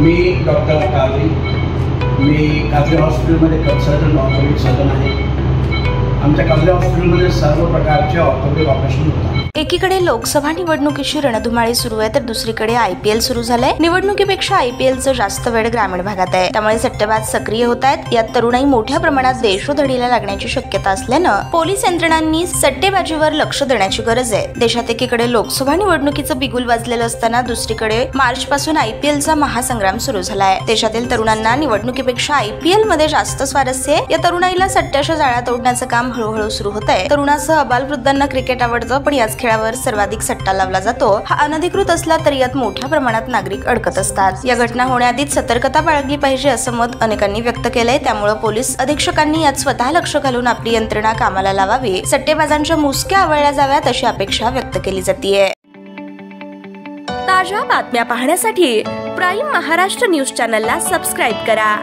मी doctor काजरी, मी काजरी हॉस्पिटलमध्ये consultant orthopaedic surgeon आहे। आमच्या काजरी हॉस्पिटलमध्ये सर्व प्रकारचे ऑर्थोपेडिक ऑपरेशन होतात। एकीकडे लोकसभा निवडणुकीची रणधुमाळी सुरू आहे, तर दुसरीकडे IPL सुरू झालंय। निवडणुकीपेक्षा IPLचं जास्त वेळ ग्रामीण भागात आहे, त्यामुळे सट्टेबाज सक्रिय होत आहेत। यात तरुणाई मोठ्या प्रमाणात देशोधडीला लागण्याची शक्यता असल्यानं पोलीस यंत्रणांनी सट्टेबाजीवर लक्ष देण्याची गरज आहे। देशात एकीकडे लोकसभा निवडणुकीचं बिगुल वाजलेलं असताना दुसरीकडे मार्च पासून IPLचा महासंग्राम सुरू झालाय। देशातील तरुणांना निवडणुकीपेक्षा IPL मध्ये जास्त स्वारस्य आहे। या तरुणाईला सट्ट्याच्या जाळ्यात ओढण्याचं काम हळूहळू सुरू होत आहे। तरुणासह अबालवृद्धांना क्रिकेट आवडतं, पण याच खेळावर सर्वाधिक सट्टा लावला जातो। हा अनधिकृत असला तरी यात मोठ्या प्रमाणात नागरिक अडकत असतात। या घटना होण्याआधीच सतर्कता बाळगली पाहिजे असं मत अनेकांनी व्यक्त केलंय। त्यामुळे पोलीस अधीक्षकांनी यात स्वतः लक्ष घालून आपली यंत्रणा कामाला लावावी, सट्टेबाजांच्या मुसक्या आवळल्या जाव्यात अशी अपेक्षा व्यक्त केली जाते। ताज्या बातम्या पाहण्यासाठी प्राईम महाराष्ट्र न्यूज चॅनलला सबस्क्राईब करा।